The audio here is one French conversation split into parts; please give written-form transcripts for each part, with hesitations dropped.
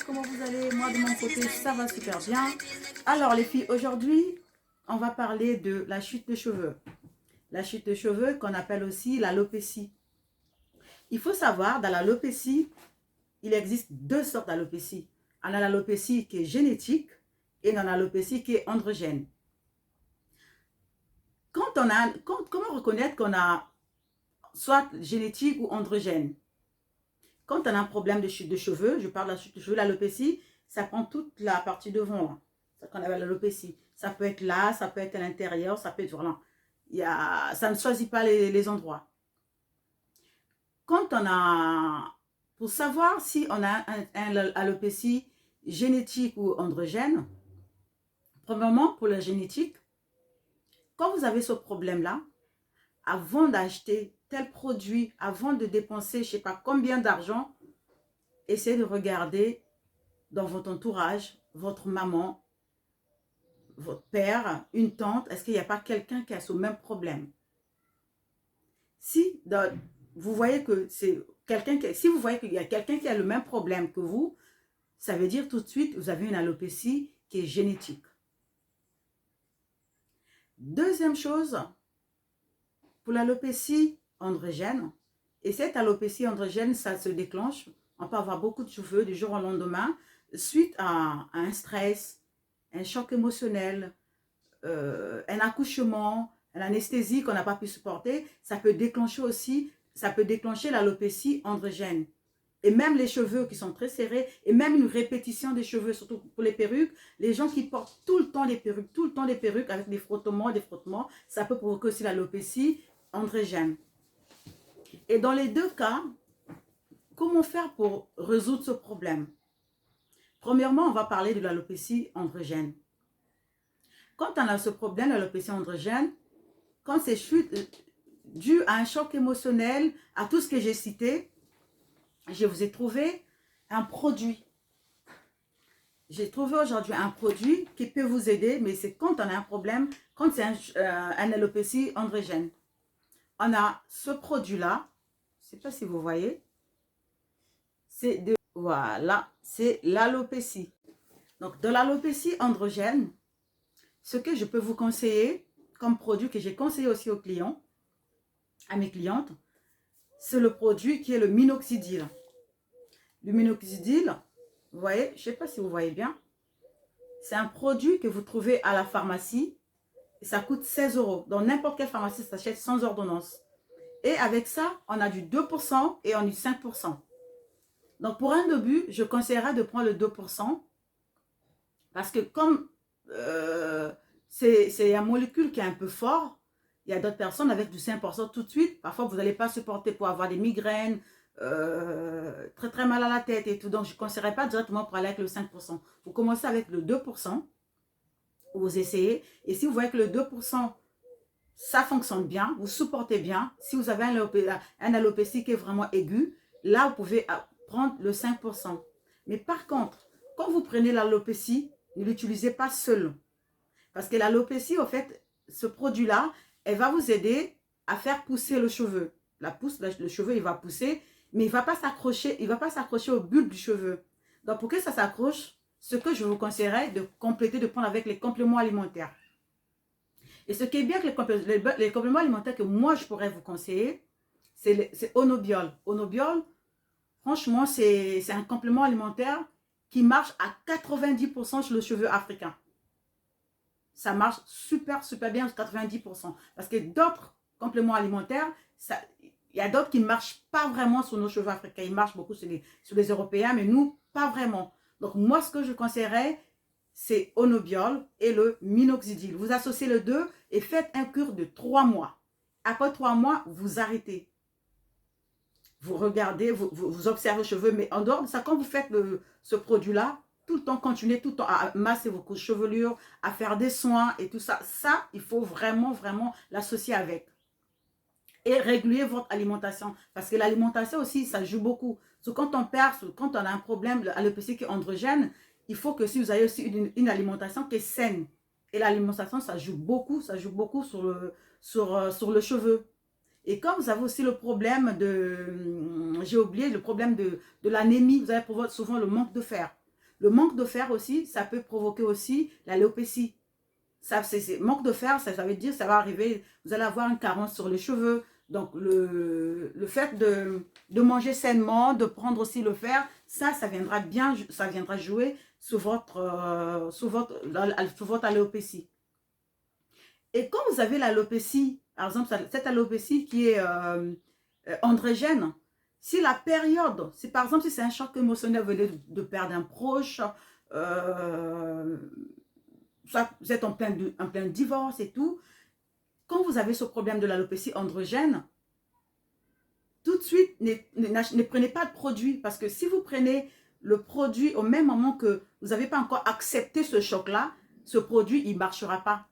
Comment vous allez? Moi de mon côté ça va super bien. Alors les filles, aujourd'hui on va parler de la chute de cheveux. La chute de cheveux qu'on appelle aussi l'alopécie. Il faut savoir, dans l'alopécie, il existe deux sortes d'alopécie. On a l'alopécie qui est génétique et on a l'alopécie qui est androgène. Comment reconnaître qu'on a soit génétique ou androgène? Quand on a un problème de chute de cheveux, je parle de la chute de cheveux, l'alopécie, ça prend toute la partie devant. C'est ce qu'on appelle l'alopécie. Ça peut être là, ça peut être à l'intérieur, ça peut être voilà. Ça ne choisit pas les endroits. Quand on a, pour savoir si on a un alopécie génétique ou androgène, premièrement pour la génétique, quand vous avez ce problème-là, avant d'acheter tel produit, avant de dépenser je ne sais pas combien d'argent, essayez de regarder dans votre entourage, votre maman, votre père, une tante, est-ce qu'il n'y a pas quelqu'un qui a ce même problème? Si vous voyez que c'est quelqu'un si vous voyez qu'il y a quelqu'un qui a le même problème que vous, ça veut dire tout de suite vous avez une alopécie qui est génétique. Deuxième chose, pour l'alopécie androgène, et cette alopécie androgène, ça se déclenche, on peut avoir beaucoup de cheveux du jour au lendemain, suite à un stress, un choc émotionnel, un accouchement, une anesthésie qu'on n'a pas pu supporter, ça peut déclencher aussi, ça peut déclencher l'alopécie androgène. Et même les cheveux qui sont très serrés, et même une répétition des cheveux, surtout pour les perruques, les gens qui portent tout le temps des perruques avec des frottements, ça peut provoquer aussi l'alopécie androgène. Et dans les deux cas, comment faire pour résoudre ce problème? Premièrement, on va parler de l'alopécie androgène. Quand on a ce problème de l'alopécie androgène, quand c'est dû à un choc émotionnel, à tout ce que j'ai cité, je vous ai trouvé un produit. J'ai trouvé aujourd'hui un produit qui peut vous aider, mais c'est quand on a un problème, quand c'est un alopécie androgène. On a ce produit-là, je ne sais pas si vous voyez, voilà, c'est l'alopécie. Donc, de l'alopécie androgène, ce que je peux vous conseiller comme produit que j'ai conseillé aussi aux clients, à mes clientes, c'est le produit qui est le minoxidil. Le minoxidil, vous voyez, je ne sais pas si vous voyez bien, c'est un produit que vous trouvez à la pharmacie et ça coûte 16 €. Dans n'importe quelle pharmacie, ça s'achète sans ordonnance. Et avec ça, on a du 2% et on a du 5%. Donc, pour un début, je conseillerais de prendre le 2% parce que comme c'est un molécule qui est un peu fort, il y a d'autres personnes avec du 5% tout de suite. Parfois, vous n'allez pas supporter pour avoir des migraines, très très mal à la tête et tout. Donc, je ne conseillerais pas directement pour aller avec le 5%. Vous commencez avec le 2%, vous essayez. Et si vous voyez que le 2%, ça fonctionne bien, vous supportez bien. Si vous avez un alopécie qui est vraiment aigu, là, vous pouvez prendre le 5%. Mais par contre, quand vous prenez l'alopécie, ne l'utilisez pas seul. Parce que l'alopécie, au fait, ce produit-là, elle va vous aider à faire pousser le cheveu. Le cheveu, il va pousser, mais il ne va pas s'accrocher au bulbe du cheveu. Donc, pour que ça s'accroche, ce que je vous conseillerais de compléter, de prendre avec les compléments alimentaires. Et ce qui est bien que les compléments alimentaires que moi, je pourrais vous conseiller, c'est Onobiol. Onobiol, franchement, c'est un complément alimentaire qui marche à 90% sur le cheveu africain. Ça marche super, super bien à 90%. Parce que d'autres compléments alimentaires, il y a d'autres qui ne marchent pas vraiment sur nos cheveux africains. Ils marchent beaucoup sur les Européens, mais nous, pas vraiment. Donc, moi, ce que je conseillerais, c'est Onobiol et le minoxidil. Vous associez les deux et faites un cure de 3 mois. Après 3 mois, vous arrêtez. Vous regardez, vous observez vos cheveux, mais en dehors de ça, quand vous faites ce produit-là, tout le temps, continuez tout le temps à masser vos couches de chevelure, à faire des soins et tout ça. Ça, il faut vraiment, vraiment l'associer avec. Et réguler votre alimentation. Parce que l'alimentation aussi, ça joue beaucoup. Quand on perd, quand on a un problème d'alopécie qui est androgène, il faut que si vous avez aussi une alimentation qui est saine. Et l'alimentation, ça joue beaucoup sur sur le cheveu. Et quand vous avez aussi le problème j'ai oublié, le problème de l'anémie, vous avez souvent le manque de fer. Le manque de fer aussi, ça peut provoquer aussi l'alopécie. Manque de fer, ça veut dire ça va arriver, vous allez avoir une carence sur les cheveux. Donc, le fait de manger sainement, de prendre aussi le fer, ça viendra jouer sur votre alopécie. Et quand vous avez l'alopécie, par exemple, cette alopécie qui est androgène, si la période, par exemple, si c'est un choc émotionnel, vous venez de perdre un proche, soit vous êtes en plein divorce et tout, quand vous avez ce problème de l'alopécie androgène, tout de suite, ne prenez pas de produit, parce que si vous prenez le produit au même moment que vous n'avez pas encore accepté ce choc-là, ce produit, il ne marchera pas.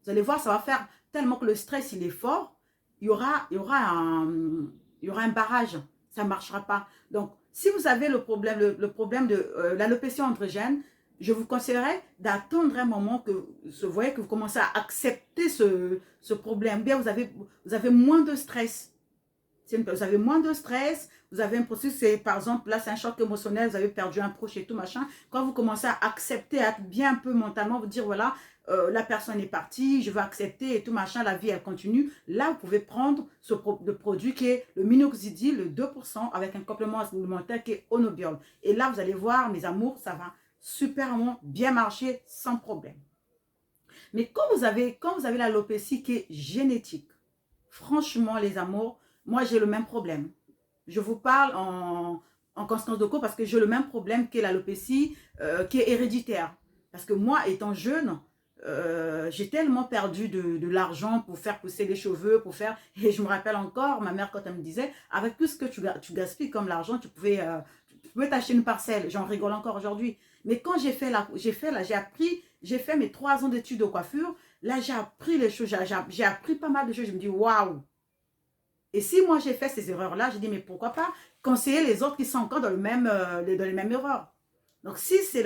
Vous allez voir, ça va faire tellement que le stress, il est fort, il y aura un barrage, ça ne marchera pas. Donc, si vous avez le problème de l'alopécie androgène, je vous conseillerais d'attendre un moment que vous voyez que vous commencez à accepter ce problème. Bien, vous avez moins de stress. Vous avez moins de stress, vous avez un processus, par exemple, là c'est un choc émotionnel, vous avez perdu un proche et tout machin. Quand vous commencez à accepter, à être bien un peu mentalement, vous dire voilà, la personne est partie, je veux accepter et tout machin, la vie elle continue. Là, vous pouvez prendre le produit qui est le minoxidil, le 2% avec un complément alimentaire qui est Onobiol. Et là, vous allez voir, mes amours, ça va superment bien marcher sans problème. Mais quand vous avez l'alopécie qui est génétique, franchement, les amours, moi, j'ai le même problème. Je vous parle en constance de cause parce que j'ai le même problème que l'alopécie qui est héréditaire. Parce que moi, étant jeune, j'ai tellement perdu de l'argent pour faire pousser les cheveux, et je me rappelle encore, ma mère, quand elle me disait, avec tout ce que tu gaspilles comme l'argent, tu pouvais t'acheter une parcelle. J'en rigole encore aujourd'hui. Mais quand j'ai fait mes 3 ans d'études de coiffure, là, j'ai appris les choses, j'ai appris pas mal de choses. Je me dis, waouh! Et si moi j'ai fait ces erreurs-là, j'ai dit, mais pourquoi pas conseiller les autres qui sont encore dans les mêmes erreurs. Donc, si c'est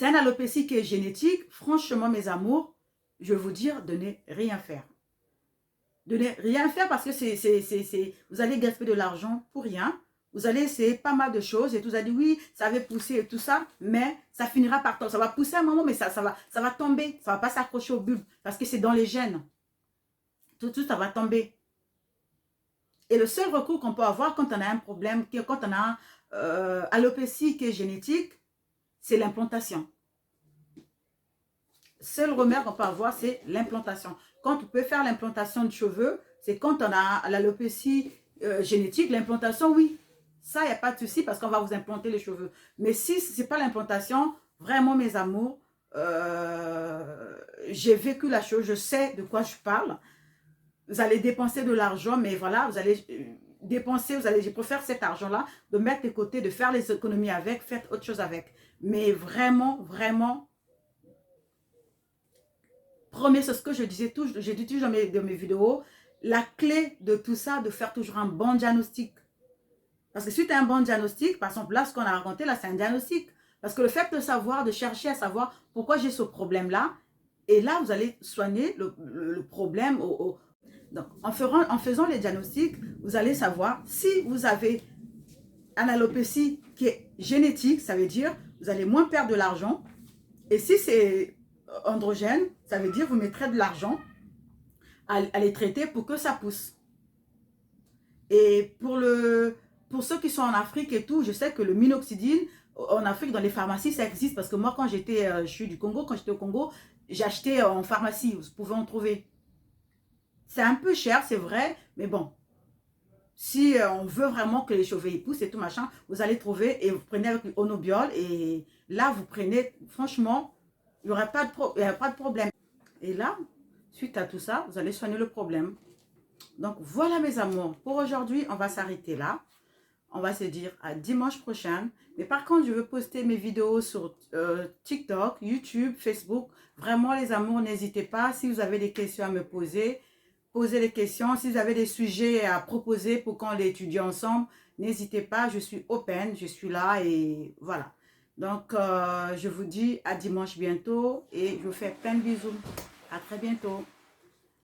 un alopécie qui est génétique, franchement, mes amours, je vais vous dire de ne rien faire. De ne rien faire parce que vous allez gaspiller de l'argent pour rien. Vous allez essayer pas mal de choses et tout. Vous allez dire oui, ça va pousser et tout ça, mais ça finira par tomber. Ça va pousser un moment, mais ça va tomber. Ça va pas s'accrocher au bulbe parce que c'est dans les gènes. Tout, ça va tomber. Et le seul recours qu'on peut avoir quand on a un problème, quand on a alopécie qui est génétique, c'est l'implantation. Seul remède qu'on peut avoir, c'est l'implantation. Quand on peut faire l'implantation de cheveux, c'est quand on a l'alopécie génétique, l'implantation, oui. Ça, il n'y a pas de souci parce qu'on va vous implanter les cheveux. Mais si ce n'est pas l'implantation, vraiment, mes amours, j'ai vécu la chose, je sais de quoi je parle. Vous allez dépenser de l'argent, mais voilà, vous allez dépenser, je préfère cet argent-là, de mettre de côté, de faire les économies avec, faites autre chose avec. Mais vraiment, vraiment, premier, c'est ce que je disais toujours, j'ai dit toujours dans mes vidéos, la clé de tout ça, de faire toujours un bon diagnostic. Parce que si tu as un bon diagnostic, par exemple, là, ce qu'on a raconté, là, c'est un diagnostic. Parce que le fait de savoir, de chercher à savoir pourquoi j'ai ce problème-là, et là, vous allez soigner le problème. Donc, en faisant les diagnostics, vous allez savoir si vous avez une alopécie qui est génétique, ça veut dire vous allez moins perdre de l'argent. Et si c'est androgène, ça veut dire vous mettrez de l'argent à les traiter pour que ça pousse. Et pour ceux qui sont en Afrique et tout, je sais que le minoxidil, en Afrique, dans les pharmacies, ça existe. Parce que moi, quand je suis du Congo, quand j'étais au Congo, j'ai acheté en pharmacie, vous pouvez en trouver. C'est un peu cher, c'est vrai, mais bon. Si on veut vraiment que les cheveux y poussent et tout machin, vous allez trouver et vous prenez avec l'Onobiol. Et là, vous prenez, franchement, il n'y aura pas de problème. Et là, suite à tout ça, vous allez soigner le problème. Donc, voilà mes amours. Pour aujourd'hui, on va s'arrêter là. On va se dire à dimanche prochain. Mais par contre, je veux poster mes vidéos sur TikTok, YouTube, Facebook. Vraiment, les amours, n'hésitez pas. Si vous avez des questions à me poser, posez les questions. Si vous avez des sujets à proposer pour qu'on les étudie ensemble, n'hésitez pas. Je suis open, je suis là et voilà. Donc, je vous dis à dimanche bientôt et je vous fais plein de bisous. À très bientôt.